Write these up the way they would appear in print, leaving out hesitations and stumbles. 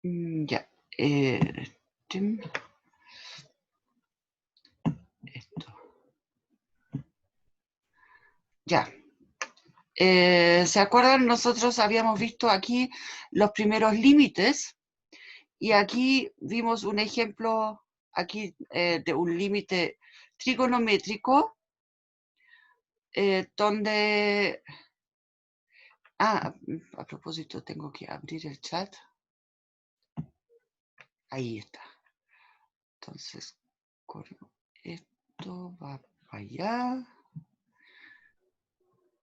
Ya. Esto. Ya. ¿Se acuerdan? Nosotros habíamos visto aquí los primeros límites y aquí vimos un ejemplo aquí de un límite trigonométrico donde... a propósito, tengo que abrir el chat. Ahí está. Entonces, esto va para allá.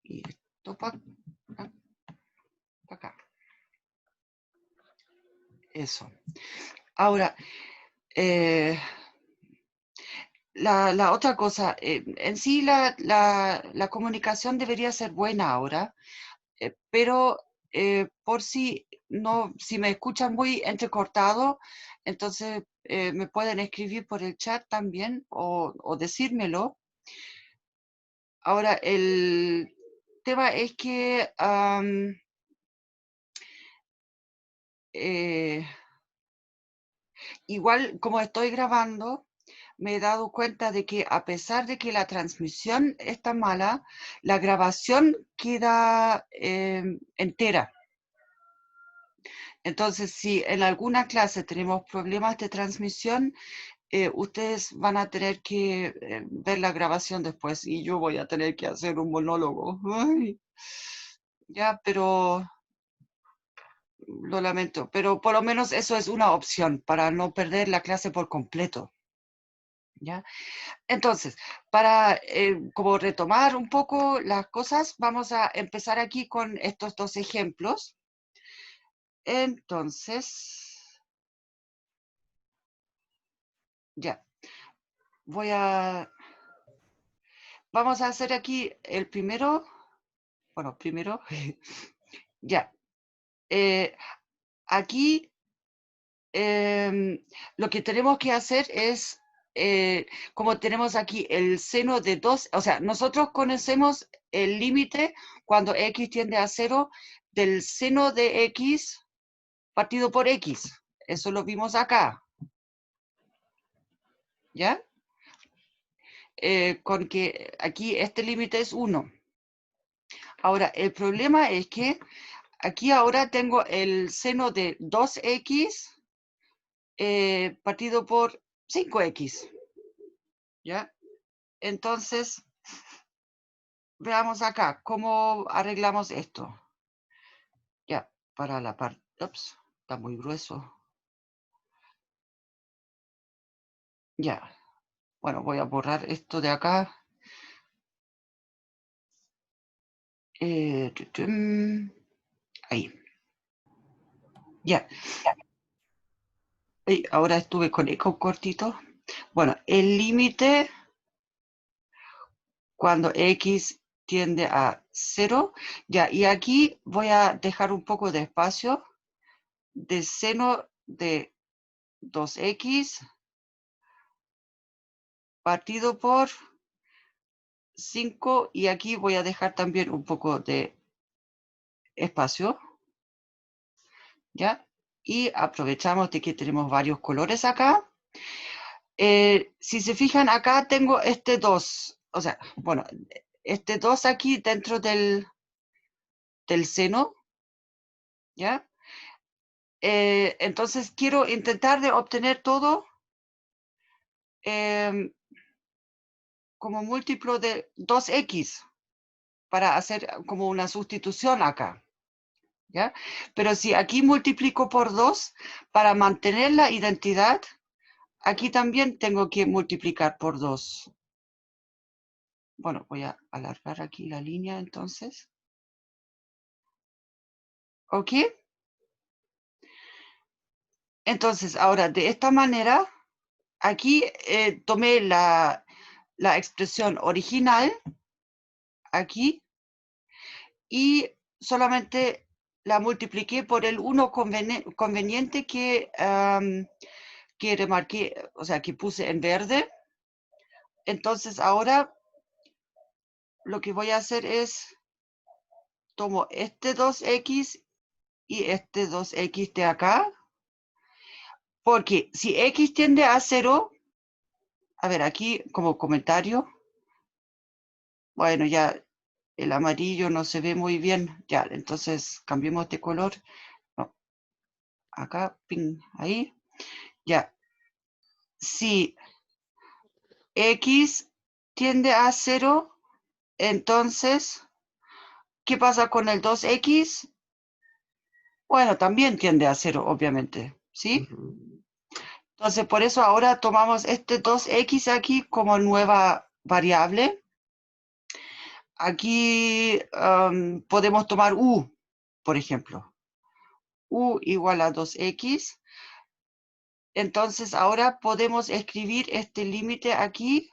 Y esto para acá. Eso. Ahora, la otra cosa, en sí la comunicación debería ser buena ahora, pero por si no, si me escuchan muy entrecortado, entonces me pueden escribir por el chat también o decírmelo. Ahora, el tema es que igual como estoy grabando, me he dado cuenta de que a pesar de que la transmisión está mala, la grabación queda entera. Entonces, si en alguna clase tenemos problemas de transmisión, ustedes van a tener que ver la grabación después y yo voy a tener que hacer un monólogo. Ay, ya, pero lo lamento. Pero por lo menos eso es una opción para no perder la clase por completo. ¿Ya? Entonces, para como retomar un poco las cosas, vamos a empezar aquí con estos dos ejemplos. Entonces, ya, vamos a hacer aquí el primero, bueno, primero, ya, aquí lo que tenemos que hacer es, como tenemos aquí el seno de 2, o sea, nosotros conocemos el límite cuando x tiende a 0 del seno de x partido por x. Eso lo vimos acá. ¿Ya? Con que aquí este límite es 1. Ahora, el problema es que aquí ahora tengo el seno de 2x partido por 5x. ¿Ya? Entonces, veamos acá, ¿cómo arreglamos esto? Ya, para la parte... Ups, está muy grueso. Ya, bueno, voy a borrar esto de acá. Ahí. Ya. Ahora estuve con eco cortito. Bueno, el límite cuando x tiende a 0. Ya, y aquí voy a dejar un poco de espacio de seno de 2x partido por 5. Y aquí voy a dejar también un poco de espacio. ¿Ya? Y aprovechamos de que tenemos varios colores acá. Si se fijan, acá tengo este 2. O sea, bueno, este 2 aquí dentro del seno. ¿Ya? Entonces quiero intentar de obtener todo como múltiplo de 2x para hacer como una sustitución acá. ¿Ya? Pero si aquí multiplico por 2 para mantener la identidad, aquí también tengo que multiplicar por 2. Bueno, voy a alargar aquí la línea entonces. ¿Ok? Entonces, ahora de esta manera, aquí tomé la expresión original, aquí, y solamente la multipliqué por el 1 conveniente que remarqué, o sea, que puse en verde. Entonces, ahora lo que voy a hacer es, tomo este 2x y este 2x de acá, Porque si X tiende a 0, a ver, aquí como comentario, bueno, ya el amarillo no se ve muy bien, ya, entonces cambiemos de color, no, acá, ping, ahí, ya. Si X tiende a 0, entonces, ¿qué pasa con el 2X? Bueno, también tiende a 0, obviamente, ¿sí? Entonces, por eso ahora tomamos este 2X aquí como nueva variable. Aquí podemos tomar U, por ejemplo. U igual a 2X. Entonces, ahora podemos escribir este límite aquí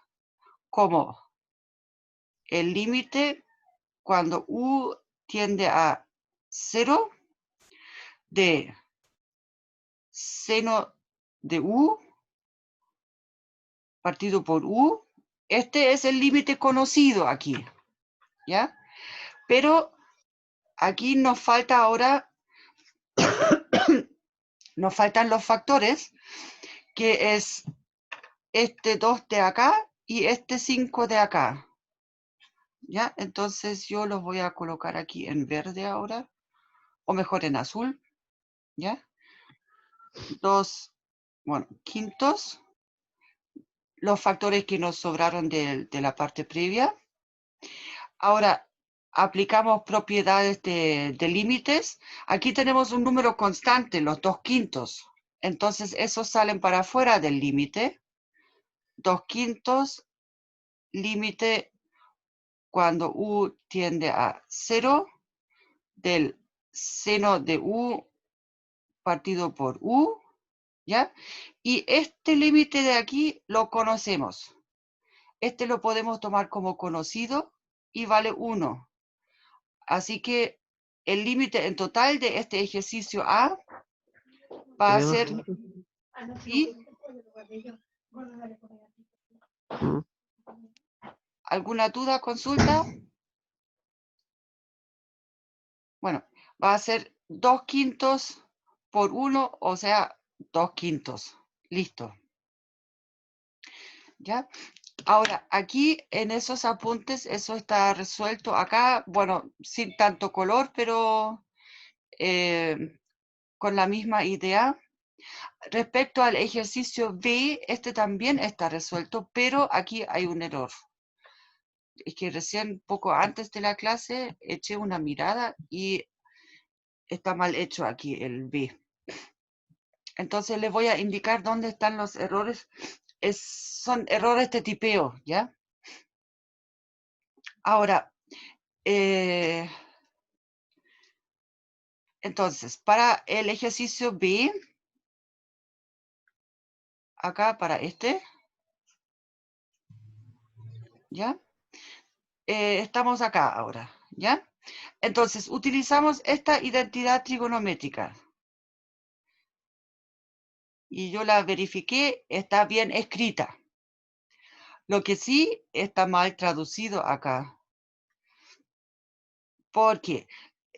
como el límite cuando U tiende a 0 de seno de U partido por U. Este es el límite conocido aquí, ¿ya? Pero aquí nos falta ahora, nos faltan los factores, que es este 2 de acá y este 5 de acá, ¿ya? Entonces yo los voy a colocar aquí en verde ahora, o mejor en azul, ¿ya? 2, bueno, quintos, los factores que nos sobraron de la parte previa. Ahora, aplicamos propiedades de límites. Aquí tenemos un número constante, los 2 quintos. Entonces, esos salen para afuera del límite. 2 quintos, límite cuando U tiende a 0 del seno de U partido por U, ¿ya? Y este límite de aquí lo conocemos. Este lo podemos tomar como conocido y vale 1. Así que el límite en total de este ejercicio A va a ser ¿sí? ¿Alguna duda, consulta? Bueno, va a ser 2 quintos por 1, o sea, 2 quintos. Listo. ¿Ya? Ahora, aquí en esos apuntes, eso está resuelto. Acá, bueno, sin tanto color, pero con la misma idea. Respecto al ejercicio B, este también está resuelto, pero aquí hay un error. Es que recién, poco antes de la clase, eché una mirada y está mal hecho aquí el B. Entonces les voy a indicar dónde están los errores. Son errores de tipeo, ¿ya? Ahora, entonces, para el ejercicio B, acá para este, ¿ya? Estamos acá ahora, ¿ya? Entonces, utilizamos esta identidad trigonométrica. Y yo la verifiqué, está bien escrita. Lo que sí está mal traducido acá. Porque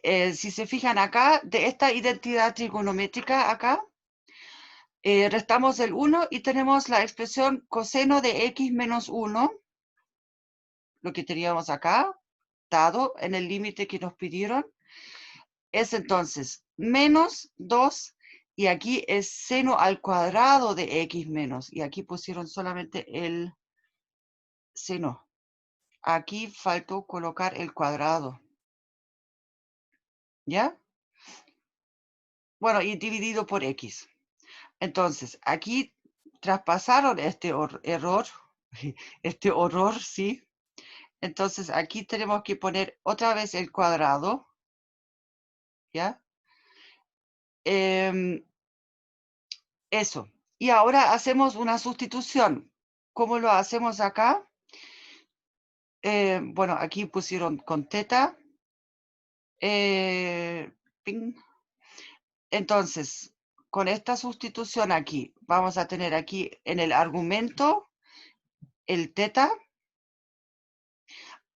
si se fijan acá, de esta identidad trigonométrica acá, restamos el 1 y tenemos la expresión coseno de x menos 1, lo que teníamos acá, dado en el límite que nos pidieron, es entonces menos 2, y aquí es seno al cuadrado de x menos, y aquí pusieron solamente el seno. Aquí faltó colocar el cuadrado. ¿Ya? Bueno, y dividido por x. Entonces, aquí traspasaron este error, este horror, ¿sí? Entonces, aquí tenemos que poner otra vez el cuadrado, ¿ya? Eso. Y ahora hacemos una sustitución. ¿Cómo lo hacemos acá? Bueno, aquí pusieron con teta. Ping. Entonces, con esta sustitución aquí, vamos a tener aquí en el argumento el teta.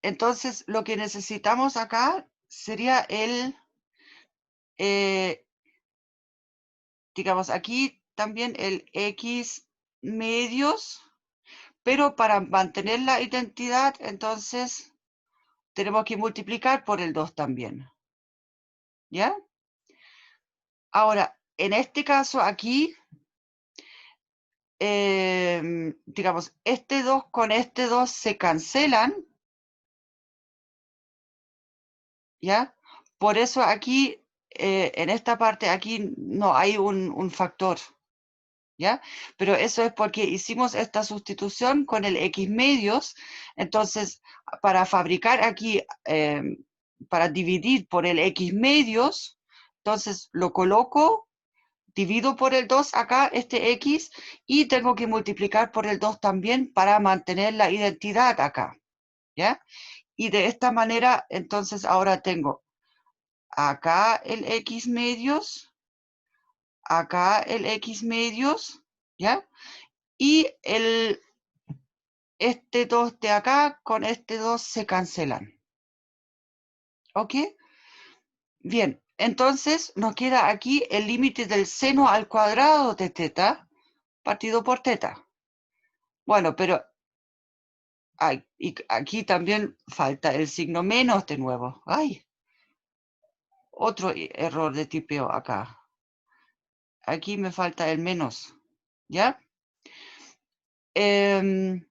Entonces, lo que necesitamos acá sería el, digamos, aquí también el X medios, pero para mantener la identidad, entonces tenemos que multiplicar por el 2 también. ¿Ya? Ahora, en este caso aquí, digamos, este 2 con este 2 se cancelan, ¿ya? Por eso aquí, en esta parte, aquí no hay un factor, ¿ya? Pero eso es porque hicimos esta sustitución con el X medios, entonces, para fabricar aquí, para dividir por el X medios, entonces lo coloco, divido por el 2 acá, este X, y tengo que multiplicar por el 2 también para mantener la identidad acá, ¿ya? Y de esta manera, entonces ahora tengo acá el X medios, acá el X medios, ¿ya? Y este 2 de acá con este 2 se cancelan, ¿ok? Bien, entonces nos queda aquí el límite del seno al cuadrado de teta partido por teta. Bueno, pero y aquí también falta el signo menos de nuevo. ¡Ay! Otro error de tipeo acá. Aquí me falta el menos, ¿ya? Bien,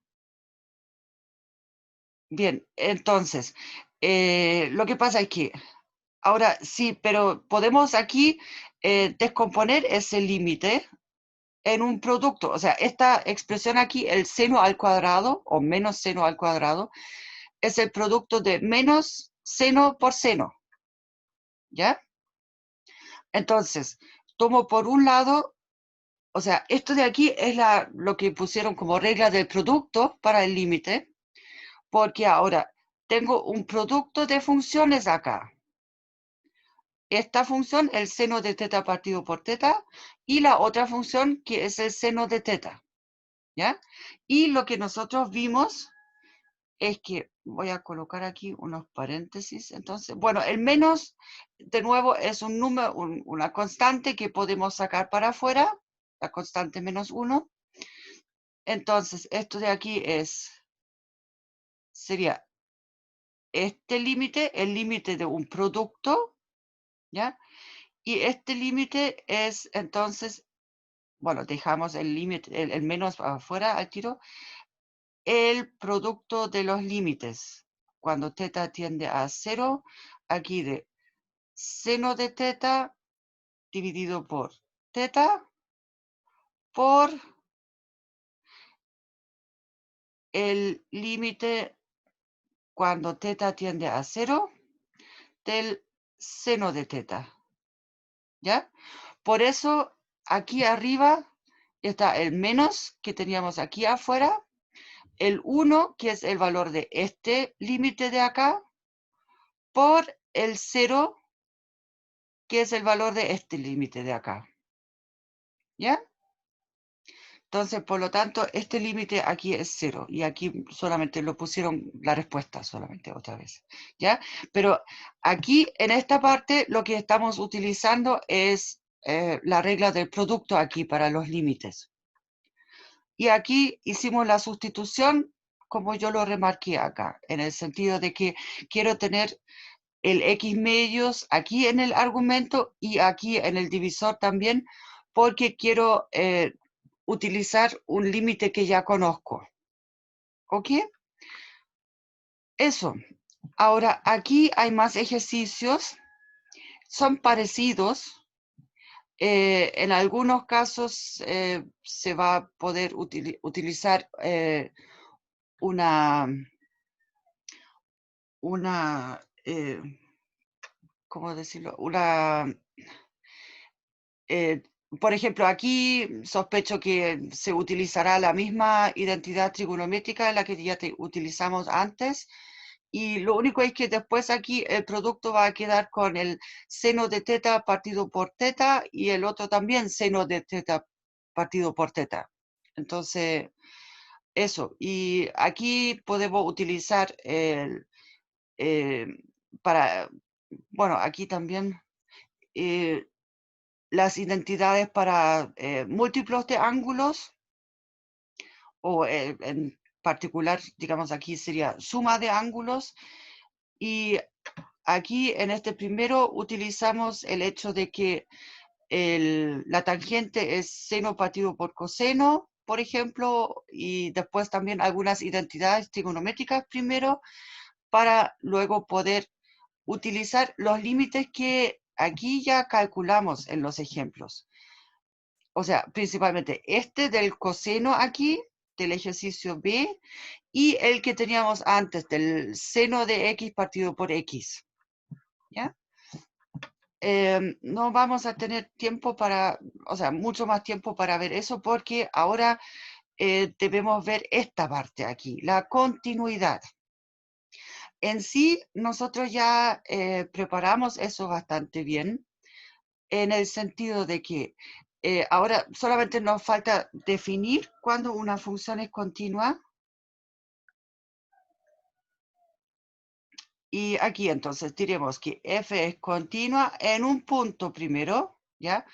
entonces, lo que pasa es que ahora sí, pero podemos aquí descomponer ese límite en un producto. O sea, esta expresión aquí, el seno al cuadrado o menos seno al cuadrado, es el producto de menos seno por seno, ¿ya? Entonces, tomo por un lado, o sea, esto de aquí es lo que pusieron como regla del producto para el límite, porque ahora tengo un producto de funciones acá. Esta función, el seno de teta partido por teta, y la otra función que es el seno de teta, ¿ya? Y lo que nosotros vimos es que, voy a colocar aquí unos paréntesis, entonces, bueno, el menos, de nuevo, es un número, una constante que podemos sacar para afuera, la constante menos 1. Entonces, esto de aquí sería este límite, el límite de un producto, ¿ya? Y este límite es, entonces, bueno, dejamos el límite, el menos afuera al tiro, el producto de los límites. Cuando teta tiende a 0, aquí de seno de teta dividido por teta por el límite cuando teta tiende a 0 del seno de teta, ¿ya? Por eso aquí arriba está el menos que teníamos aquí afuera, el 1, que es el valor de este límite de acá, por el 0, que es el valor de este límite de acá, ¿ya? Entonces, por lo tanto, este límite aquí es 0 y aquí solamente lo pusieron la respuesta solamente otra vez, ¿ya? Pero aquí, en esta parte, lo que estamos utilizando es la regla del producto aquí para los límites. Y aquí hicimos la sustitución como yo lo remarqué acá, en el sentido de que quiero tener el X medios aquí en el argumento y aquí en el divisor también, porque quiero utilizar un límite que ya conozco. ¿Ok? Eso. Ahora, aquí hay más ejercicios. Son parecidos. En algunos casos se va a poder utilizar una ¿cómo decirlo? Eh, por ejemplo, aquí sospecho que se utilizará la misma identidad trigonométrica en la que ya utilizamos antes, y lo único es que después aquí el producto va a quedar con el seno de teta partido por teta y el otro también seno de teta partido por teta. Entonces, eso. Y aquí podemos utilizar eh, para, bueno, aquí también las identidades para múltiplos de ángulos, o en particular, digamos, aquí sería suma de ángulos. Y aquí en este primero utilizamos el hecho de que la tangente es seno partido por coseno, por ejemplo, y después también algunas identidades trigonométricas primero, para luego poder utilizar los límites que aquí ya calculamos en los ejemplos. O sea, principalmente este del coseno aquí, del ejercicio B, y el que teníamos antes, del seno de X partido por X. ¿Ya? No vamos a tener tiempo para, o sea, mucho más tiempo para ver eso, porque ahora debemos ver esta parte aquí, la continuidad. En sí, nosotros ya preparamos eso bastante bien, en el sentido de que ahora solamente nos falta definir cuándo una función es continua. Y aquí entonces diremos que f es continua en un punto primero, ¿ya?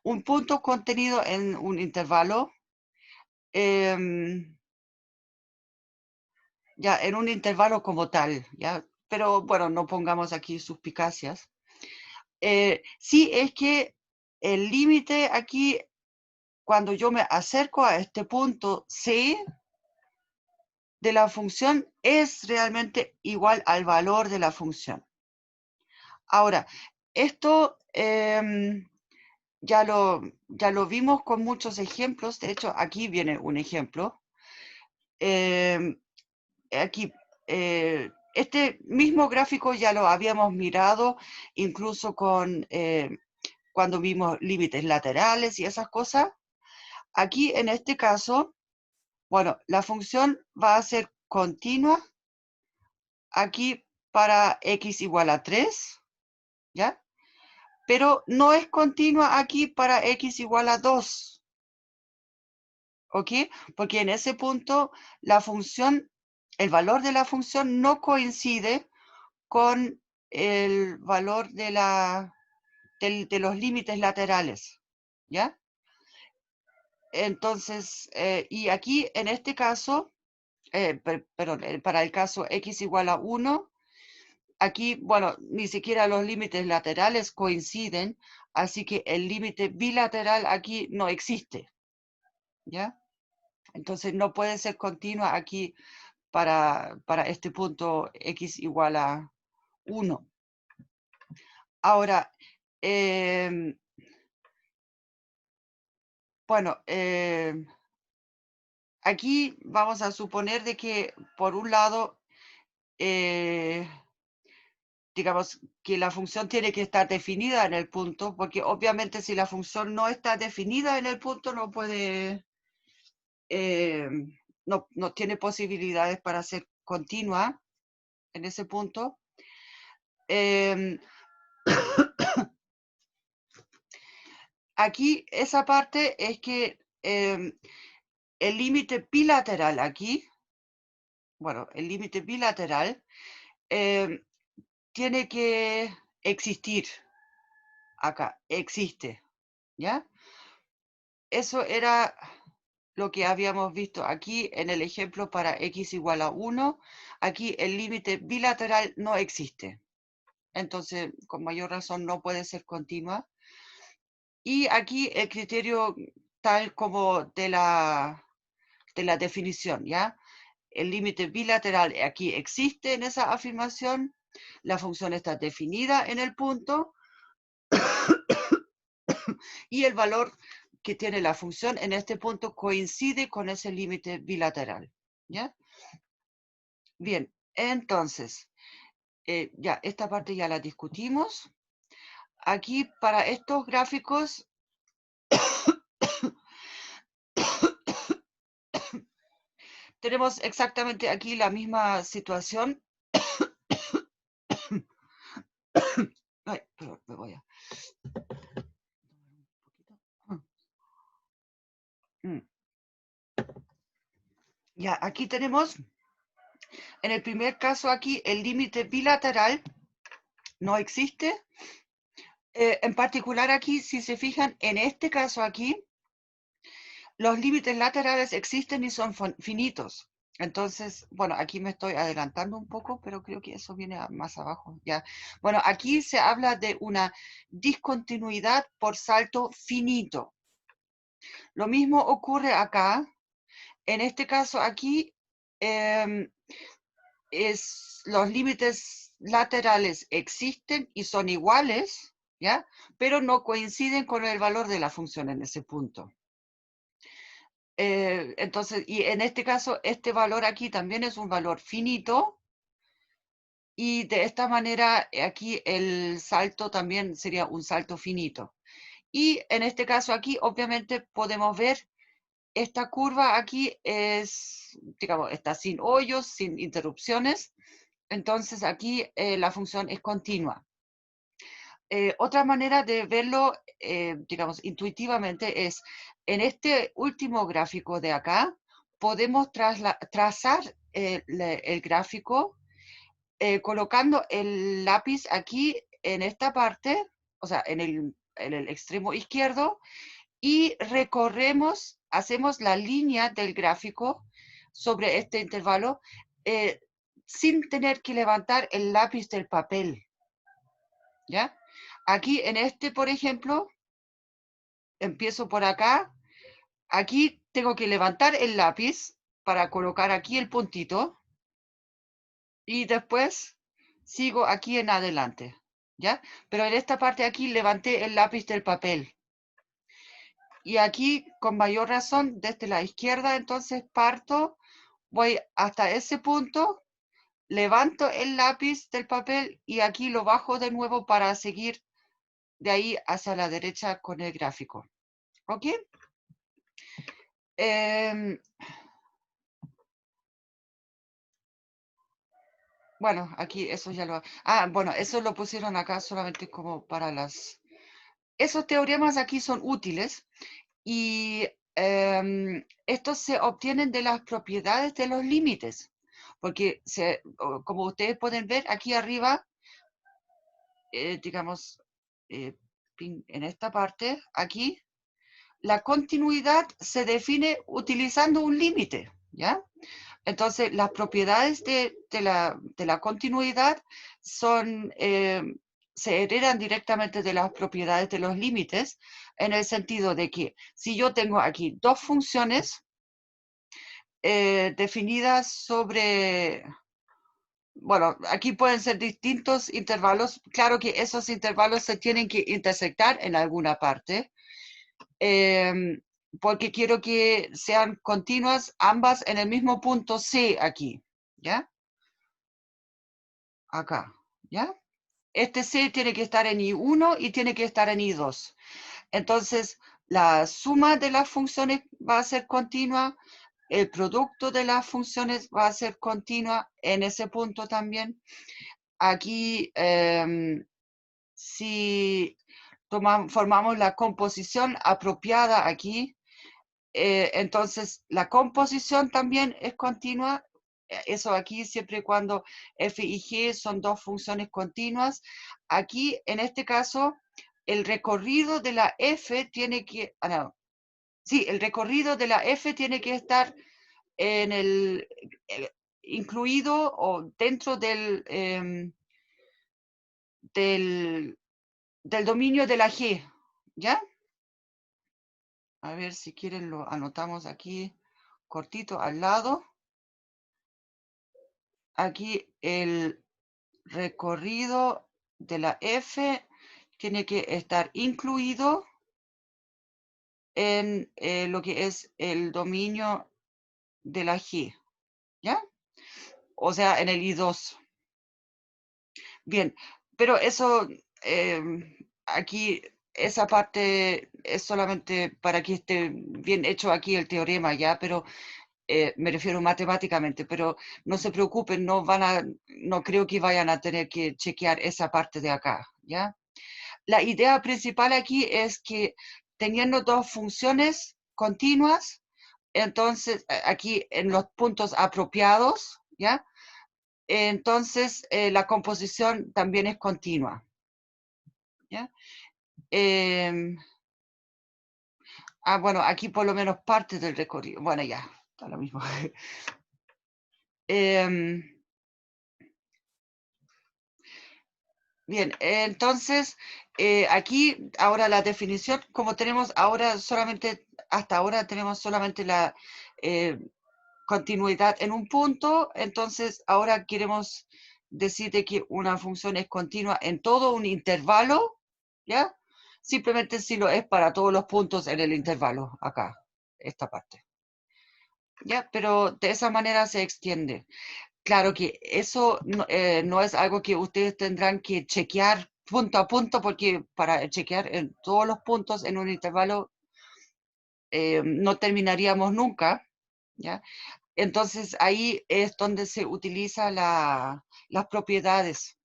Un punto contenido en un intervalo, ya en un intervalo como tal, ¿ya? Pero bueno, no pongamos aquí suspicacias. Sí es que el límite aquí, cuando yo me acerco a este punto C de la función, es realmente igual al valor de la función. Ahora, esto ya lo vimos con muchos ejemplos. De hecho, aquí viene un ejemplo. Aquí, este mismo gráfico ya lo habíamos mirado, incluso con cuando vimos límites laterales y esas cosas. Aquí, en este caso, bueno, la función va a ser continua aquí para x igual a 3, ¿ya? Pero no es continua aquí para x igual a 2, ¿ok? Porque en ese punto la función, el valor de la función no coincide con el valor de los límites laterales, ¿ya? Entonces, y aquí en este caso, perdón, para el caso x igual a 1, aquí, bueno, ni siquiera los límites laterales coinciden, así que el límite bilateral aquí no existe, ¿ya? Entonces no puede ser continua aquí para este punto x igual a 1. Ahora, bueno, aquí vamos a suponer de que, por un lado, digamos que la función tiene que estar definida en el punto, porque obviamente si la función no está definida en el punto, no puede, no tiene posibilidades para ser continua en ese punto. Aquí esa parte es que el límite bilateral aquí, bueno, el límite bilateral tiene que existir acá, existe, ¿ya? Eso era lo que habíamos visto aquí en el ejemplo para x igual a 1. Aquí el límite bilateral no existe. Entonces, con mayor razón, no puede ser continua. Y aquí el criterio tal como de la definición, ¿ya? El límite bilateral aquí existe en esa afirmación. La función está definida en el punto. Y el valor que tiene la función en este punto coincide con ese límite bilateral, ¿ya? Bien, entonces, ya, esta parte ya la discutimos. Aquí, para estos gráficos, tenemos exactamente aquí la misma situación. Ay, perdón, me voy a... Ya, aquí tenemos, en el primer caso aquí, el límite bilateral no existe. En particular aquí, si se fijan, en este caso aquí, los límites laterales existen y son finitos. Entonces, bueno, aquí me estoy adelantando un poco, pero creo que eso viene más abajo, ya. Bueno, aquí se habla de una discontinuidad por salto finito. Lo mismo ocurre acá. En este caso aquí, em, los límites laterales existen y son iguales, ¿ya? Pero no coinciden con el valor de la función en ese punto. Entonces, y en este caso, este valor aquí también es un valor finito, y de esta manera aquí el salto también sería un salto finito. Y en este caso aquí, obviamente, podemos ver esta curva aquí es, digamos, está sin hoyos, sin interrupciones. Entonces aquí la función es continua. Otra manera de verlo, digamos, intuitivamente es, en este último gráfico de acá, podemos trazar el gráfico colocando el lápiz aquí en esta parte, o sea, en el extremo izquierdo, y recorremos, hacemos la línea del gráfico sobre este intervalo eh, sin tener que levantar el lápiz del papel, ¿ya? Aquí en este, por ejemplo, empiezo por acá, aquí tengo que levantar el lápiz para colocar aquí el puntito y después sigo aquí en adelante, ¿ya? Pero en esta parte aquí levanté el lápiz del papel. Y aquí, con mayor razón, desde la izquierda, entonces parto, voy hasta ese punto, levanto el lápiz del papel y aquí lo bajo de nuevo para seguir de ahí hacia la derecha con el gráfico. ¿Ok? Bueno, aquí eso ya lo... Ah, bueno, eso lo pusieron acá solamente como para las... Esos teoremas aquí son útiles y estos se obtienen de las propiedades de los límites, porque como ustedes pueden ver aquí arriba, digamos, en esta parte, aquí, la continuidad se define utilizando un límite, ¿ya? Entonces, las propiedades de la continuidad son, se heredan directamente de las propiedades de los límites, en el sentido de que si yo tengo aquí dos funciones definidas sobre, bueno, aquí pueden ser distintos intervalos, claro que esos intervalos se tienen que intersectar en alguna parte, porque quiero que sean continuas ambas en el mismo punto C aquí, ¿ya? Acá, ¿ya? Este C tiene que estar en I1 y tiene que estar en I2. Entonces, la suma de las funciones va a ser continua, el producto de las funciones va a ser continua en ese punto también. Aquí, si formamos la composición apropiada aquí, entonces la composición también es continua. Eso aquí siempre y cuando f y g son dos funciones continuas. Aquí, en este caso, el recorrido de la f tiene que... no, sí, el recorrido de la f tiene que estar en incluido o dentro del, del dominio de la g, ¿ya? A ver si quieren lo anotamos aquí cortito al lado. Aquí el recorrido de la F tiene que estar incluido en lo que es el dominio de la G, ¿ya? O sea, en el I2. Bien, pero eso, aquí, esa parte es solamente para que esté bien hecho aquí el teorema, ¿ya? Pero me refiero matemáticamente, pero no se preocupen, no creo que vayan a tener que chequear esa parte de acá, ¿ya? La idea principal aquí es que teniendo dos funciones continuas, entonces aquí en los puntos apropiados, ¿ya? Entonces la composición también es continua. ¿ya? Em, bueno, aquí por lo menos parte del recorrido. Bueno, ya, está lo mismo. Em, bien, entonces, aquí ahora la definición, como tenemos ahora solamente, hasta ahora tenemos solamente la eh, continuidad en un punto, entonces ahora queremos decir de que una función es continua en todo un intervalo, ¿ya? Simplemente si lo es para todos los puntos en el intervalo, acá, esta parte, ¿ya? Pero de esa manera se extiende. Claro que eso no es algo que ustedes tendrán que chequear punto a punto, porque para chequear en todos los puntos en un intervalo no terminaríamos nunca, ¿ya? Entonces ahí es donde se utiliza las propiedades,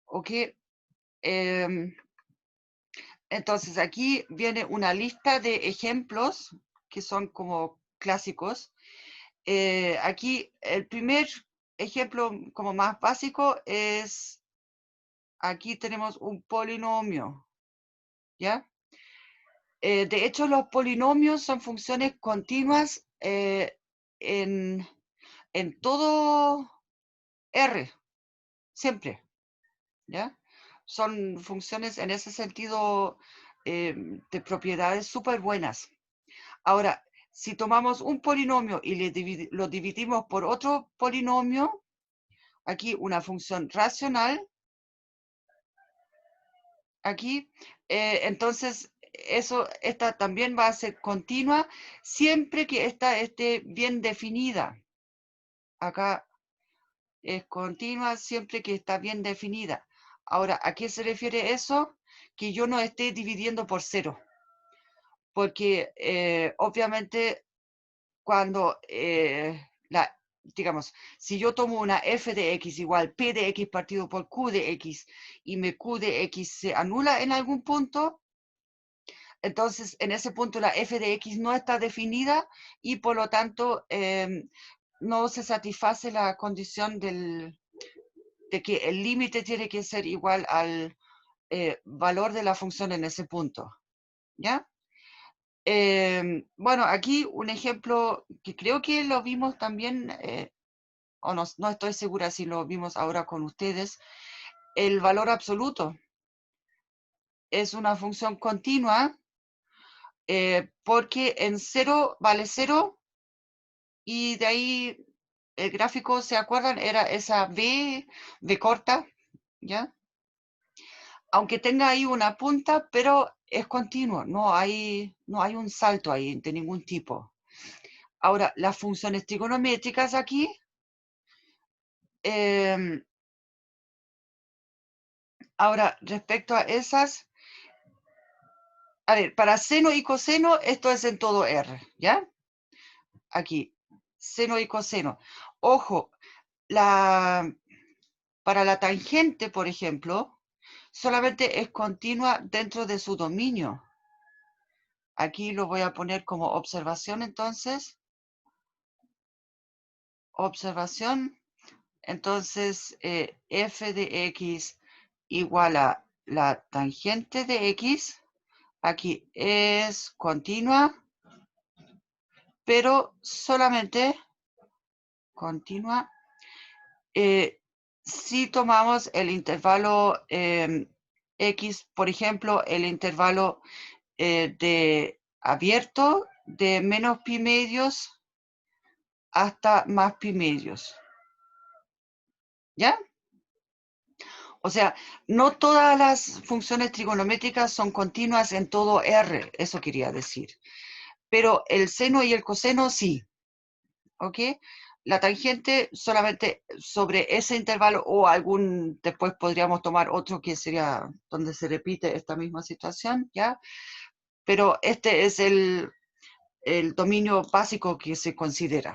¿ok? Em, entonces aquí viene una lista de ejemplos que son como clásicos. Aquí el primer ejemplo como más básico es, aquí tenemos un polinomio, ¿ya? De hecho, los polinomios son funciones continuas en, en todo R, siempre, ¿ya? Son funciones en ese sentido de propiedades súper buenas. Ahora, si tomamos un polinomio y lo dividimos por otro polinomio, aquí una función racional, aquí, entonces esta también va a ser continua siempre que esta esté bien definida. Acá es continua siempre que está bien definida. Ahora, ¿a qué se refiere eso? Que yo no esté dividiendo por cero. Porque obviamente cuando digamos, si yo tomo una f de x igual p de x partido por q de x y mi q de x se anula en algún punto, entonces en ese punto la f de x no está definida y por lo tanto no se satisface la condición de que el límite tiene que ser igual al valor de la función en ese punto, ¿ya? Bueno, aquí un ejemplo que creo que lo vimos también, o no estoy segura si lo vimos ahora con ustedes, el valor absoluto es una función continua porque en cero vale cero y de ahí el gráfico, ¿se acuerdan? Era esa V corta, ¿ya? Aunque tenga ahí una punta, pero es continuo, no hay un salto ahí de ningún tipo. Ahora, las funciones trigonométricas aquí, ahora, respecto a esas, a ver, para seno y coseno, esto es en todo R, ¿ya? Aquí, seno y coseno. Ojo, para la tangente, por ejemplo, solamente es continua dentro de su dominio. Aquí lo voy a poner como observación, entonces. Observación. Entonces, f de x igual a la tangente de x. Aquí es continua, pero solamente continua si tomamos el intervalo x, por ejemplo, el intervalo de abierto de menos pi medios hasta más pi medios. ¿Ya? O sea, no todas las funciones trigonométricas son continuas en todo R, eso quería decir. Pero el seno y el coseno sí. ¿Ok? La tangente solamente sobre ese intervalo o después podríamos tomar otro que sería donde se repite esta misma situación, ¿ya? Pero este es el dominio básico que se considera.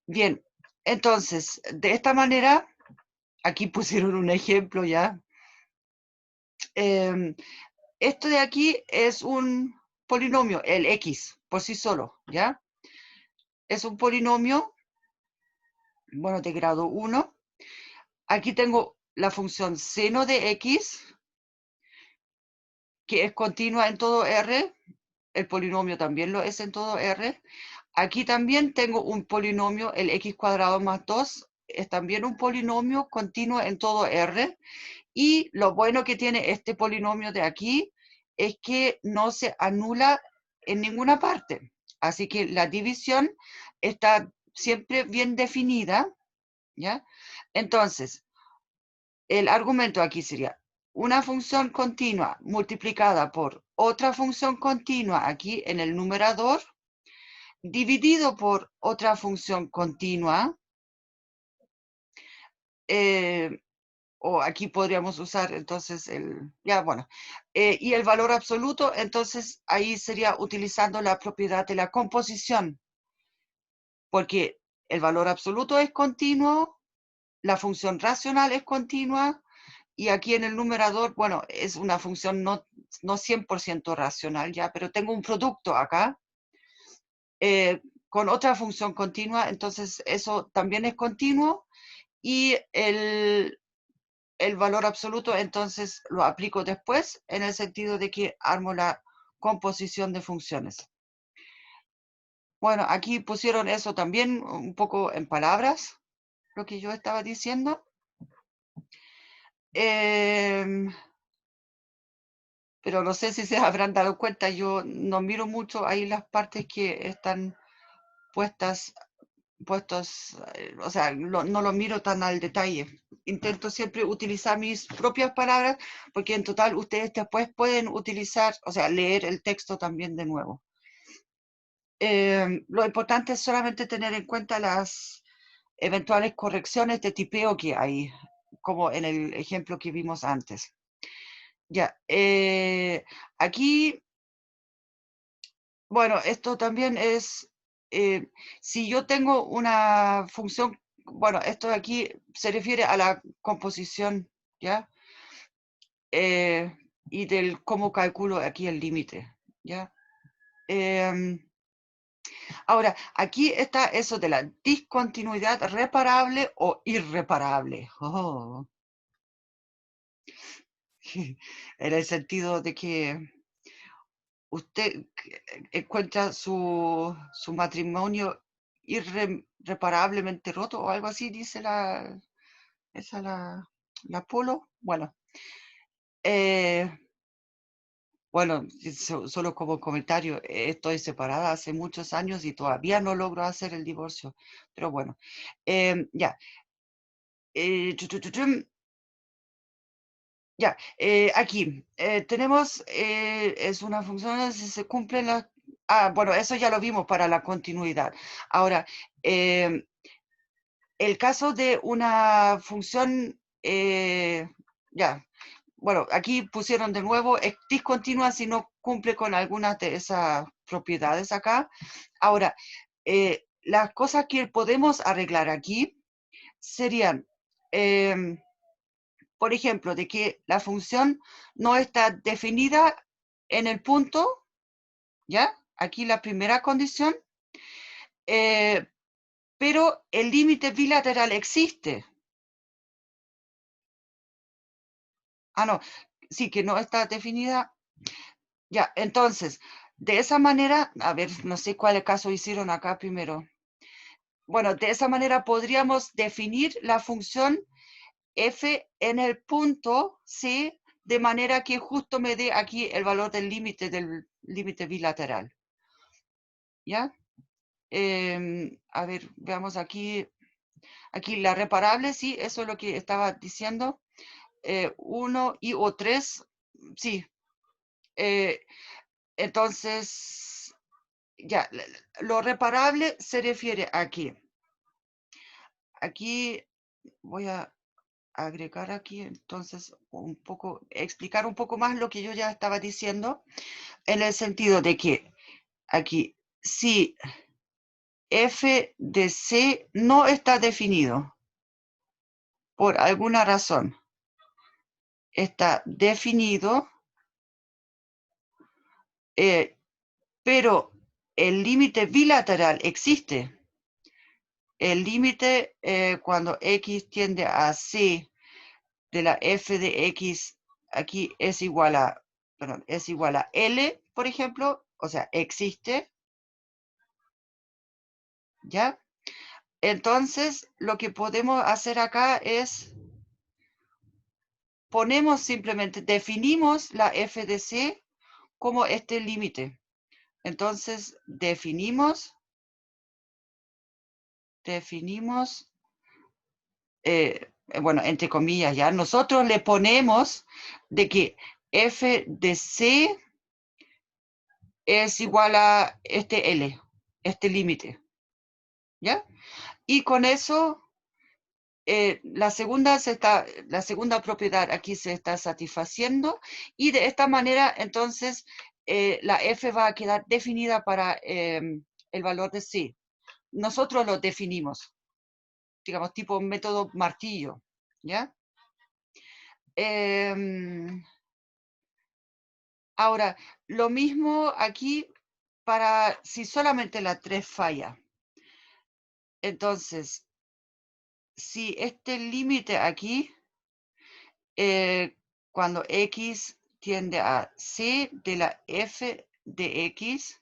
Bien, entonces, de esta manera, aquí pusieron un ejemplo ya. Esto de aquí es un polinomio, el X, por sí solo, ¿ya? Es un polinomio, bueno, de grado 1. Aquí tengo la función seno de X que es continua en todo R, el polinomio también lo es en todo R. Aquí también tengo un polinomio, el x cuadrado más 2, es también un polinomio continuo en todo R. Y lo bueno que tiene este polinomio de aquí es que no se anula en ninguna parte. Así que la división está siempre bien definida, ¿ya? Entonces, el argumento aquí sería una función continua multiplicada por otra función continua aquí en el numerador, dividido por otra función continua, o aquí podríamos usar entonces y el valor absoluto, entonces ahí sería utilizando la propiedad de la composición, porque el valor absoluto es continuo, la función racional es continua, y aquí en el numerador, bueno, es una función no 100% racional ya, pero tengo un producto acá con otra función continua, entonces eso también es continuo, y el valor absoluto, entonces lo aplico después en el sentido de que armo la composición de funciones. Bueno, aquí pusieron eso también un poco en palabras, lo que yo estaba diciendo. Pero no sé si se habrán dado cuenta, yo no miro mucho ahí las partes que están puestos, o sea, no lo miro tan al detalle. Intento siempre utilizar mis propias palabras, porque en total ustedes después pueden utilizar, o sea, leer el texto también de nuevo. Lo importante es solamente tener en cuenta las eventuales correcciones de tipeo que hay, como en el ejemplo que vimos antes. Ya, aquí, bueno, esto también es, si yo tengo una función, bueno, esto de aquí se refiere a la composición, ¿ya? Y del cómo calculo aquí el límite, ¿ya? Ahora, aquí está eso de la discontinuidad reparable o irreparable. Oh. En el sentido de que usted encuentra su matrimonio irreparablemente roto o algo así, dice la Polo. Bueno, eh, bueno, solo como comentario, estoy separada hace muchos años y todavía no logro hacer el divorcio, pero bueno, ya. Ya, aquí tenemos, es una función, si se cumplen las... Ah, bueno, eso ya lo vimos para la continuidad. Ahora, el caso de una función, ya, bueno, aquí pusieron de nuevo, es discontinua si no cumple con algunas de esas propiedades acá. Ahora, las cosas que podemos arreglar aquí serían... por ejemplo, de que la función no está definida en el punto, ¿ya? Aquí la primera condición, eh, pero el límite bilateral existe. Ah, no, sí que no está definida. Ya, entonces, de esa manera, a ver, no sé cuál caso hicieron acá primero. Bueno, de esa manera podríamos definir la función f en el punto C de manera que justo me dé aquí el valor del límite bilateral. ¿Ya? A ver, veamos aquí. Aquí la reparable, sí, eso es lo que estaba diciendo. 1 y o 3, sí. Eh, entonces, ya, lo reparable se refiere aquí. Aquí voy a agregar aquí, entonces, un poco, explicar un poco más lo que yo ya estaba diciendo, en el sentido de que aquí, si f de c no está definido por alguna razón, está definido, pero el límite bilateral existe. El límite cuando x tiende a c de la f de x aquí es igual a perdón, es igual a L, por ejemplo, o sea, existe, ¿ya? Entonces, lo que podemos hacer acá es, ponemos simplemente, definimos la f de c como este límite. Entonces, definimos, bueno, entre comillas, ya, nosotros le ponemos de que f de c es igual a este L, este límite, ¿ya? Y con eso, la segunda propiedad aquí se está satisfaciendo, y de esta manera, entonces, la f va a quedar definida para el valor de c. Nosotros lo definimos, digamos, tipo método martillo, ¿ya? Ahora, lo mismo aquí para si solamente la 3 falla. Entonces, si este límite aquí, cuando x tiende a c de la f de x,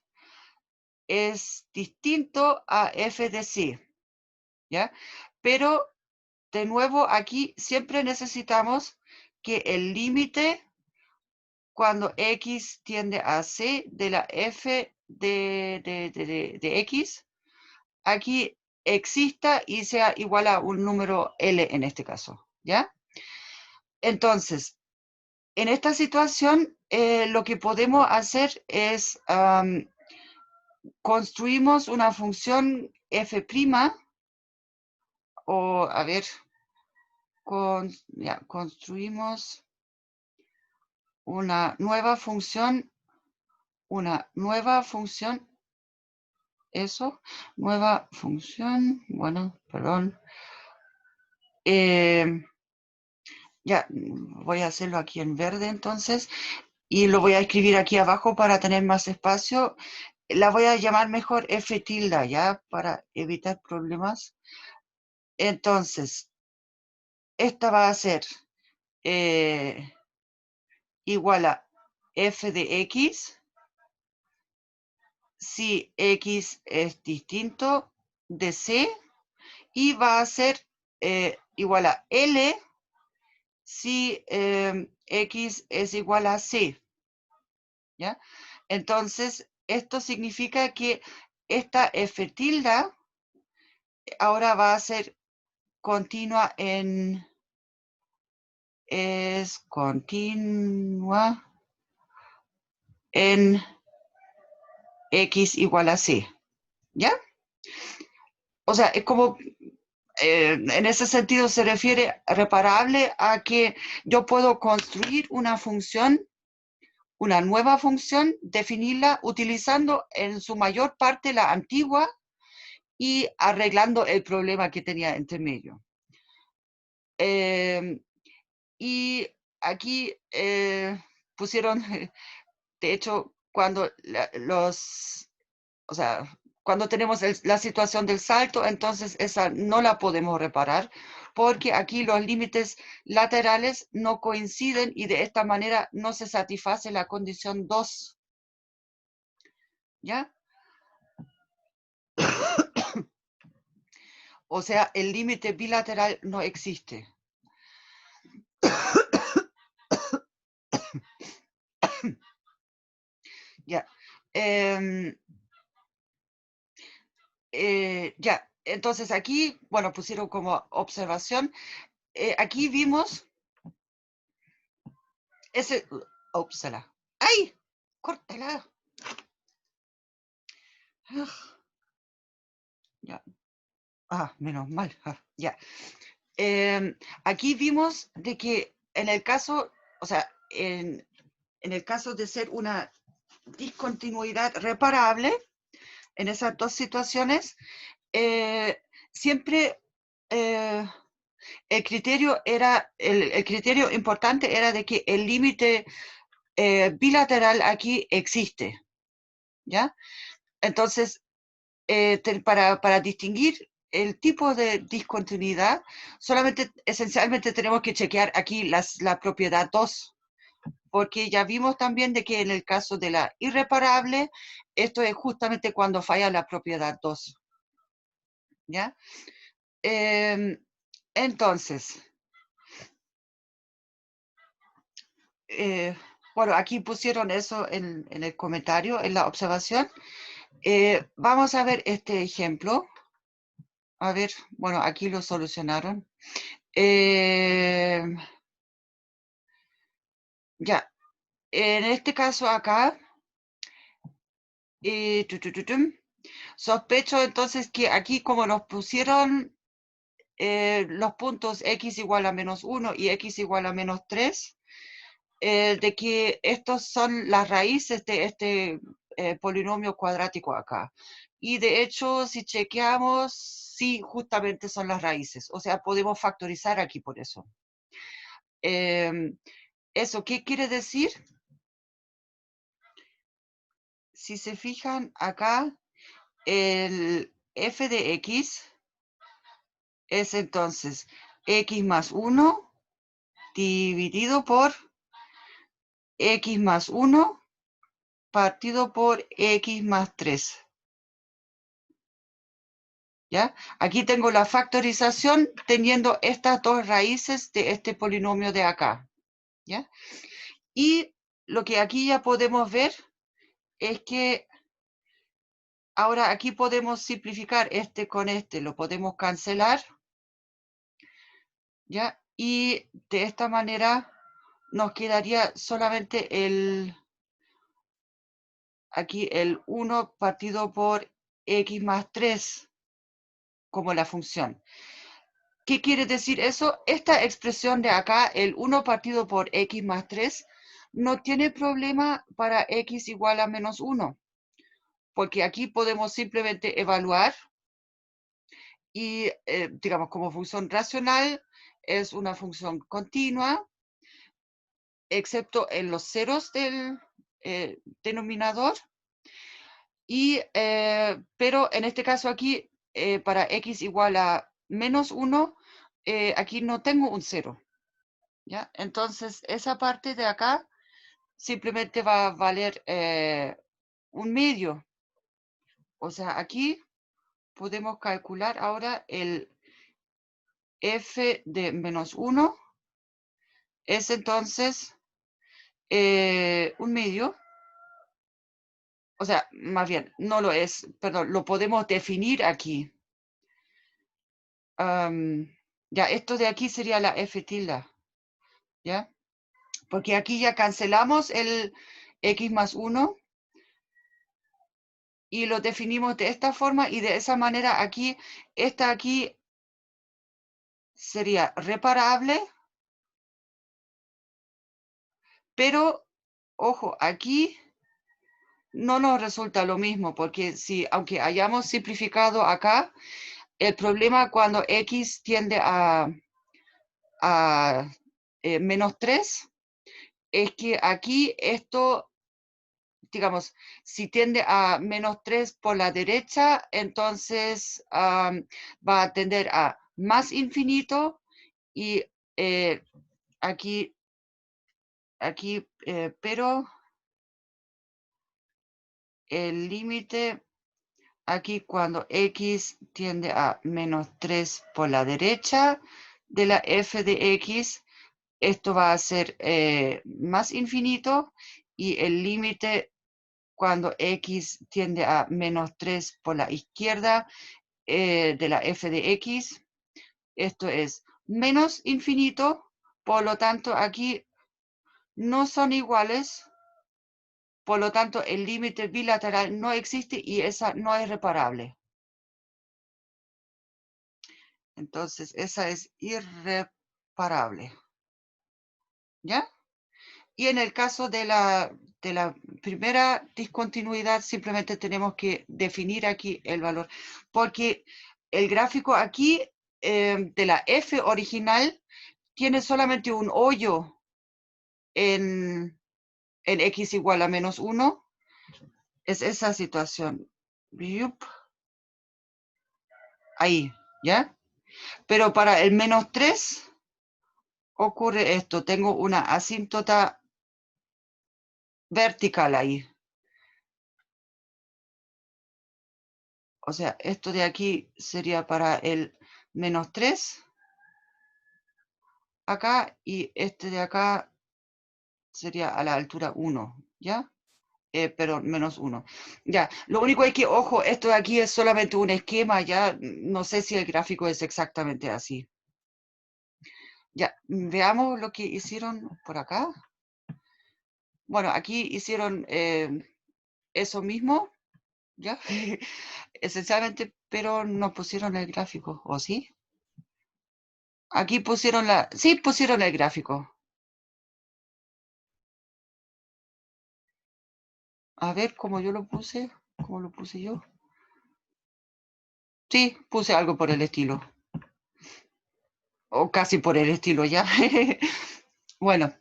es distinto a f de c, ¿ya? Pero, de nuevo, aquí siempre necesitamos que el límite cuando x tiende a c de la f de x, aquí exista y sea igual a un número L en este caso, ¿ya? Entonces, en esta situación, lo que podemos hacer es construimos una función f', o a ver, construimos una nueva función, eso, nueva función, bueno, perdón. Ya, voy a hacerlo aquí en verde entonces, y lo voy a escribir aquí abajo para tener más espacio. La voy a llamar mejor f tilde, ya, para evitar problemas. Entonces, esta va a ser igual a f de x, si x es distinto de c, y va a ser igual a L si x es igual a c, ¿ya? Entonces, esto significa que esta f tilde ahora va a ser continua es continua en x igual a c, ¿ya? O sea, es como, en ese sentido se refiere reparable a que yo puedo construir una función, una nueva función, definirla utilizando en su mayor parte la antigua y arreglando el problema que tenía entre medio. Y aquí pusieron, de hecho, cuando o sea, cuando tenemos la situación del salto, entonces esa no la podemos reparar, porque aquí los límites laterales no coinciden y de esta manera no se satisface la condición 2, ¿ya? O sea, el límite bilateral no existe. Ya. Ya, entonces aquí, bueno, pusieron como observación. Aquí vimos ese. Ópsala. ¡Ay! ¡Córtala! Ya. Menos mal. Ya. Aquí vimos de que en el caso, o sea, en el caso de ser una discontinuidad reparable, en esas dos situaciones, siempre el criterio importante era de que el límite bilateral aquí existe, ¿ya? Entonces, para distinguir el tipo de discontinuidad, esencialmente tenemos que chequear aquí la propiedad 2, porque ya vimos también de que en el caso de la irreparable, esto es justamente cuando falla la propiedad 2. ¿Ya? Entonces, bueno, aquí pusieron eso en el comentario, en la observación. Vamos a ver este ejemplo. A ver, bueno, aquí lo solucionaron. Ya, en este caso acá, sospecho entonces que aquí como nos pusieron los puntos x igual a menos 1 y x igual a menos 3, de que estos son las raíces de este polinomio cuadrático acá. Y de hecho, si chequeamos, sí, justamente son las raíces. O sea, podemos factorizar aquí por eso. ¿Eso qué quiere decir? Si se fijan acá, el f de x es entonces x más 1 dividido por x más 1 partido por x más 3. ¿Ya? Aquí tengo la factorización teniendo estas dos raíces de este polinomio de acá. ¿Ya? Y lo que aquí ya podemos ver es que ahora aquí podemos simplificar este con este, lo podemos cancelar. ¿Ya? Y de esta manera nos quedaría solamente aquí el 1 partido por x más 3 como la función. ¿Qué quiere decir eso? Esta expresión de acá, el 1 partido por x más 3, no tiene problema para x igual a menos 1, porque aquí podemos simplemente evaluar y, digamos, como función racional, es una función continua, excepto en los ceros del denominador. Y, pero en este caso aquí, para x igual a menos 1, aquí no tengo un 0. ¿Ya? Entonces, esa parte de acá simplemente va a valer un medio. O sea, aquí podemos calcular ahora el f de menos 1 es entonces un medio. O sea, más bien, no lo es, perdón, lo podemos definir aquí. Ya, esto de aquí sería la f tilde, ¿ya? Porque aquí ya cancelamos el x más 1 y lo definimos de esta forma y de esa manera aquí, esta aquí sería reparable, pero, ojo, aquí no nos resulta lo mismo, porque si, aunque hayamos simplificado acá, el problema cuando x tiende a menos 3, es que aquí esto, digamos, si tiende a menos 3 por la derecha, entonces va a tender a más infinito y aquí, pero el límite aquí cuando x tiende a menos 3 por la derecha de la f de x, esto va a ser más infinito y el límite cuando x tiende a menos 3 por la izquierda de la f de x, esto es menos infinito, por lo tanto aquí no son iguales, por lo tanto el límite bilateral no existe y esa no es reparable. Entonces esa es irreparable. ¿Ya? Y en el caso de la primera discontinuidad, simplemente tenemos que definir aquí el valor, porque el gráfico aquí de la f original tiene solamente un hoyo en x igual a menos 1. Es esa situación. Ahí, ¿ya? Pero para el menos 3 ocurre esto. Tengo una asíntota vertical ahí. O sea, esto de aquí sería para el -3 acá y este de acá sería a la altura 1, ¿ya? Perdón, -1. Ya, lo único es que, ojo, esto de aquí es solamente un esquema, ya no sé si el gráfico es exactamente así. Ya, veamos lo que hicieron por acá. Bueno, aquí hicieron eso mismo, ¿ya? Esencialmente, pero no pusieron el gráfico, ¿o sí? Aquí pusieron sí, pusieron el gráfico. A ver cómo yo lo puse, cómo lo puse yo. Sí, puse algo por el estilo. O casi por el estilo, ¿ya? Bueno,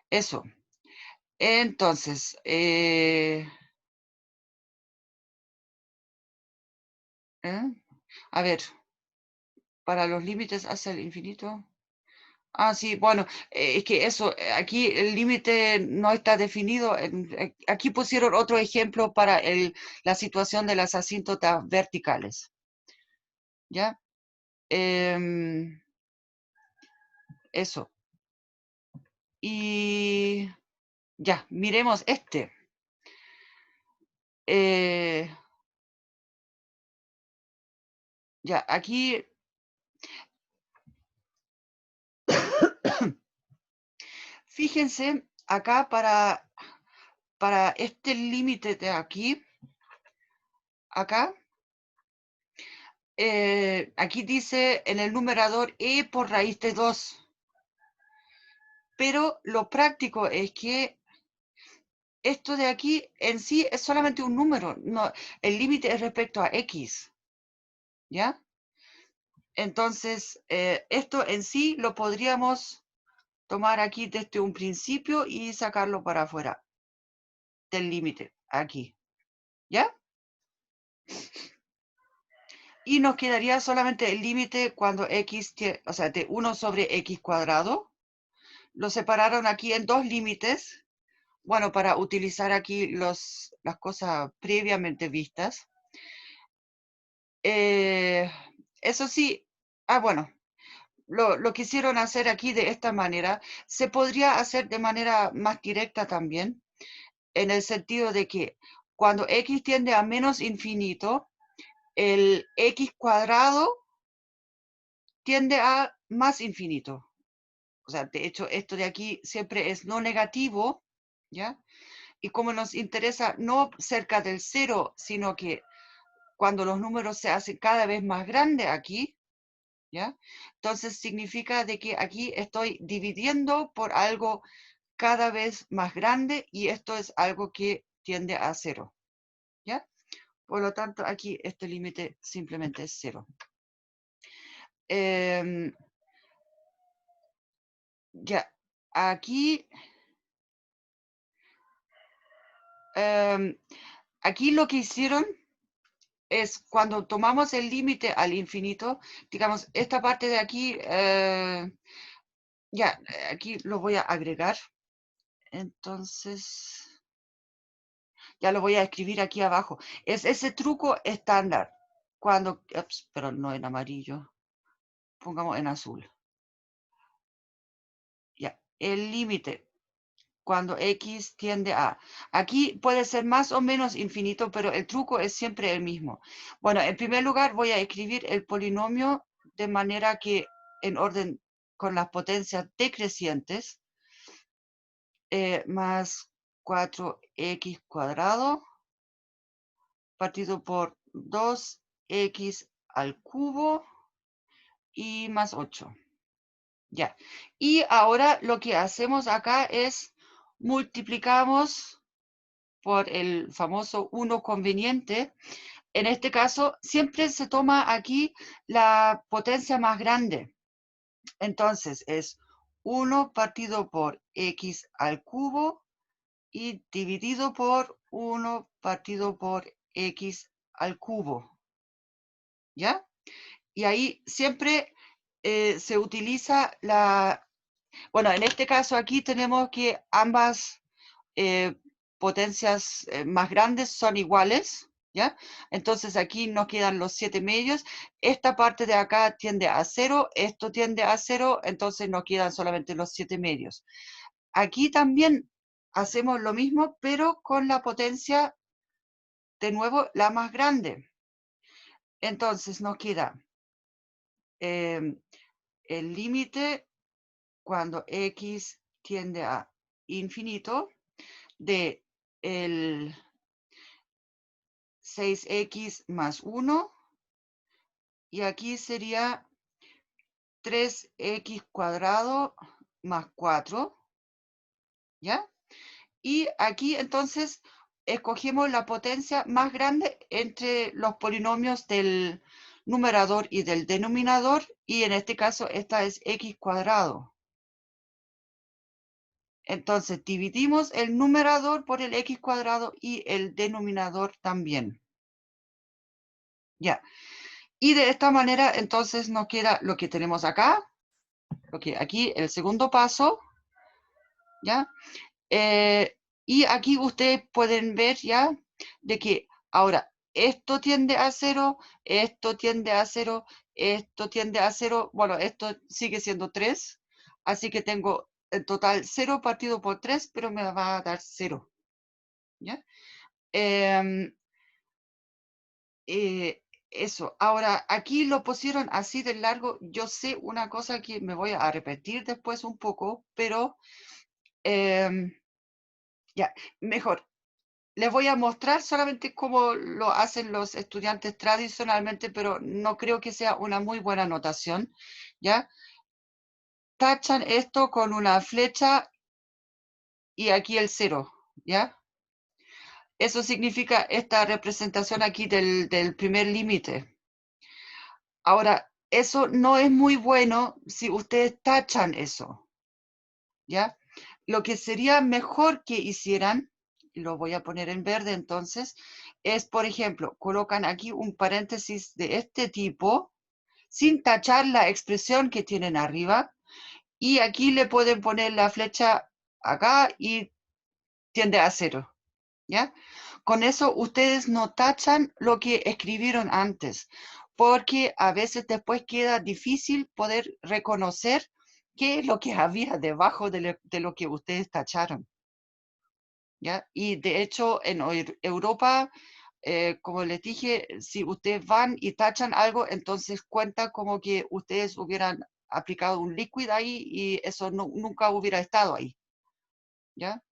eso. Entonces, a ver, para los límites hacia el infinito. Ah, sí, bueno, es que eso, aquí el límite no está definido. Aquí pusieron otro ejemplo para la situación de las asíntotas verticales. ¿Ya? Eso. Y ya, miremos este. Ya, aquí fíjense acá para este límite de aquí, acá, aquí dice en el numerador e por raíz de 2. Pero lo práctico es que esto de aquí en sí es solamente un número. No, el límite es respecto a x. ¿Ya? Entonces, esto en sí lo podríamos tomar aquí desde un principio y sacarlo para afuera del límite, aquí. ¿Ya? Y nos quedaría solamente el límite cuando x, o sea, de 1 sobre x cuadrado. Lo separaron aquí en dos límites. Bueno, para utilizar aquí las cosas previamente vistas. Eso sí, bueno, lo quisieron hacer aquí de esta manera. Se podría hacer de manera más directa también, en el sentido de que cuando x tiende a menos infinito, el x cuadrado tiende a más infinito. O sea, de hecho, esto de aquí siempre es no negativo, ¿ya? Y como nos interesa no cerca del cero, sino que cuando los números se hacen cada vez más grandes aquí, ¿ya? Entonces significa de que aquí estoy dividiendo por algo cada vez más grande y esto es algo que tiende a cero, ¿ya? Por lo tanto, aquí este límite simplemente es cero. Ya, aquí, aquí lo que hicieron es cuando tomamos el límite al infinito, digamos, esta parte de aquí, ya, aquí lo voy a agregar. Entonces, ya lo voy a escribir aquí abajo. Es ese truco estándar. Cuando, pero no en amarillo, pongamos en azul. Ya, el límite, cuando x tiende a. Aquí puede ser más o menos infinito, pero el truco es siempre el mismo. Bueno, en primer lugar voy a escribir el polinomio de manera que en orden con las potencias decrecientes, más 4x cuadrado partido por 2x al cubo y más 8. Ya. Y ahora lo que hacemos acá es multiplicamos por el famoso 1 conveniente. En este caso, siempre se toma aquí la potencia más grande. Entonces, es 1 partido por x al cubo y dividido por 1 partido por x al cubo. ¿Ya? Y ahí siempre se utiliza Bueno, en este caso aquí tenemos que ambas potencias más grandes son iguales, ¿ya? Entonces aquí nos quedan los 7 medios. Esta parte de acá tiende a 0, esto tiende a 0, entonces nos quedan solamente los 7 medios. Aquí también hacemos lo mismo, pero con la potencia, de nuevo, la más grande. Entonces nos queda el límite cuando x tiende a infinito de el 6x más 1, y aquí sería 3x cuadrado más 4, ¿ya? Y aquí entonces escogemos la potencia más grande entre los polinomios del numerador y del denominador, y en este caso esta es x cuadrado. Entonces dividimos el numerador por el x cuadrado y el denominador también. Ya. Y de esta manera entonces nos queda lo que tenemos acá, lo que aquí el segundo paso, ¿ya? Y aquí ustedes pueden ver ya de que ahora esto tiende a 0, esto tiende a 0, esto tiende a 0, bueno, esto sigue siendo 3, así que tengo en total 0 partido por 3, pero me va a dar 0, ¿ya? Em, eso, ahora aquí lo pusieron así de largo. Yo sé una cosa que me voy a repetir después un poco, pero ya, mejor. Les voy a mostrar solamente cómo lo hacen los estudiantes tradicionalmente, pero no creo que sea una muy buena notación, ¿ya? Tachan esto con una flecha y aquí el 0, ¿ya? Eso significa esta representación aquí del primer límite. Ahora, eso no es muy bueno si ustedes tachan eso, ¿ya? Lo que sería mejor que hicieran, lo voy a poner en verde entonces, es, por ejemplo, colocan aquí un paréntesis de este tipo, sin tachar la expresión que tienen arriba, y aquí le pueden poner la flecha acá y tiende a 0, ¿ya? Con eso ustedes no tachan lo que escribieron antes, porque a veces después queda difícil poder reconocer qué es lo que había debajo de lo que ustedes tacharon, ¿ya? Y de hecho, en Europa, como les dije, si ustedes van y tachan algo, entonces cuenta como que ustedes hubieran aplicado un líquido ahí y eso nunca hubiera estado ahí, ¿ya?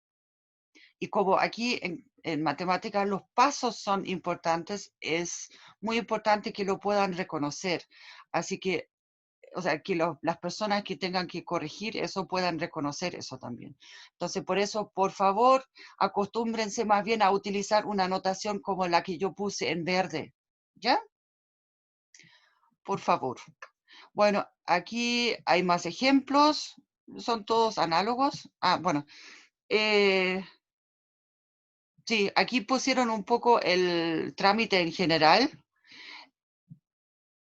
Y como aquí en matemáticas los pasos son importantes, es muy importante que lo puedan reconocer. Así que, o sea, que las personas que tengan que corregir eso puedan reconocer eso también. Entonces, por eso, por favor, acostúmbrense más bien a utilizar una notación como la que yo puse en verde. ¿Ya? Por favor. Bueno, aquí hay más ejemplos. Son todos análogos. Ah, bueno. Sí, aquí pusieron un poco el trámite en general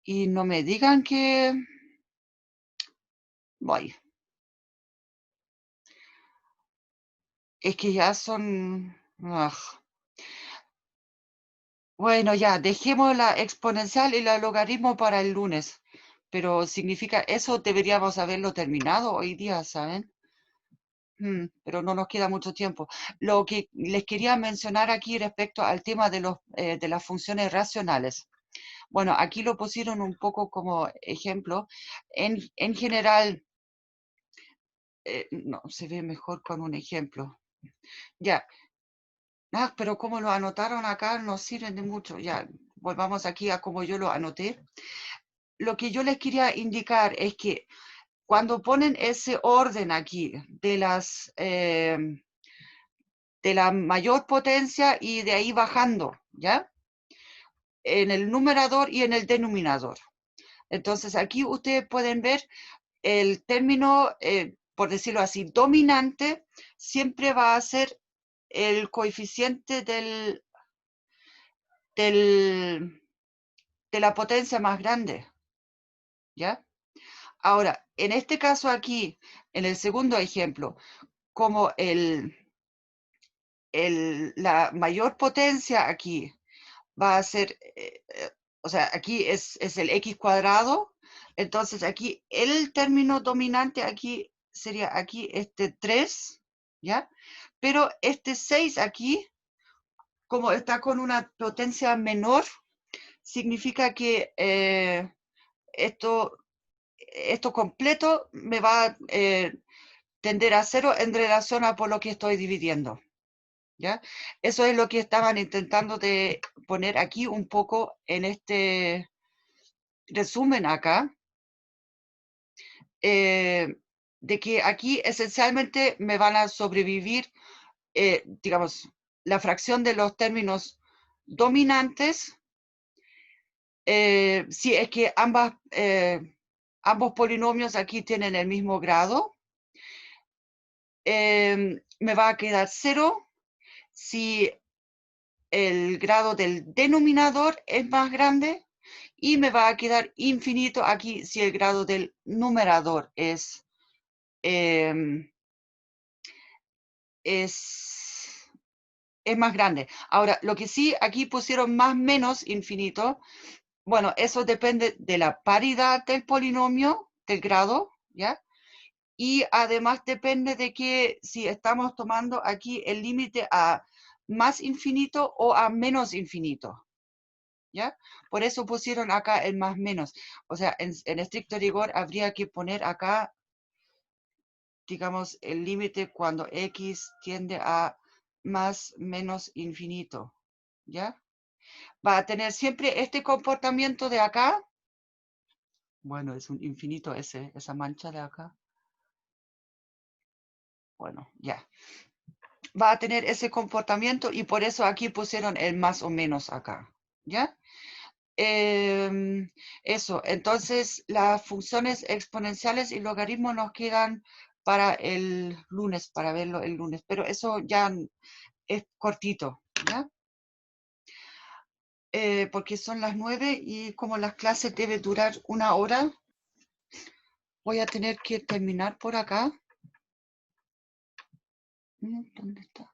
y no me digan que voy. Es que ya son... Bueno, ya, dejemos la exponencial y la logaritmo para el lunes. Pero significa, eso deberíamos haberlo terminado hoy día, ¿saben? Pero no nos queda mucho tiempo. Lo que les quería mencionar aquí respecto al tema de las funciones racionales. Bueno, aquí lo pusieron un poco como ejemplo. En general, no, se ve mejor con un ejemplo. Ya. Pero como lo anotaron acá no sirven de mucho. Ya, volvamos aquí a como yo lo anoté. Lo que yo les quería indicar es que cuando ponen ese orden aquí de la mayor potencia y de ahí bajando, ¿ya? En el numerador y en el denominador. Entonces aquí ustedes pueden ver el término, por decirlo así, dominante, siempre va a ser el coeficiente de la potencia más grande, ¿ya? Ahora, en este caso aquí, en el segundo ejemplo, como la mayor potencia aquí va a ser, o sea, aquí es el x cuadrado, entonces aquí el término dominante aquí sería aquí este 3, ¿ya? Pero este 6 aquí, como está con una potencia menor, significa que esto completo me va a tender a 0 en relación a por lo que estoy dividiendo. ¿Ya? Eso es lo que estaban intentando de poner aquí un poco en este resumen acá, de que aquí esencialmente me van a sobrevivir, digamos, la fracción de los términos dominantes, si es que ambos polinomios aquí tienen el mismo grado. Me va a quedar 0 si el grado del denominador es más grande y me va a quedar infinito aquí si el grado del numerador es más grande. Ahora, lo que sí, aquí pusieron más menos infinito. Bueno, eso depende de la paridad del polinomio, del grado, ¿ya? Y además depende de que si estamos tomando aquí el límite a más infinito o a menos infinito, ¿ya? Por eso pusieron acá el más menos. O sea, en estricto rigor habría que poner acá, digamos, el límite cuando x tiende a más menos infinito, ¿ya? Va a tener siempre este comportamiento de acá. Bueno, es un infinito esa mancha de acá. Bueno, ya. Va a tener ese comportamiento y por eso aquí pusieron el más o menos acá, ¿ya? Eso, entonces las funciones exponenciales y logaritmos nos quedan para el lunes, para verlo el lunes, pero eso ya es cortito, ¿ya? Porque son las 9 y como las clases deben durar 1 hora, voy a tener que terminar por acá. ¿Dónde está?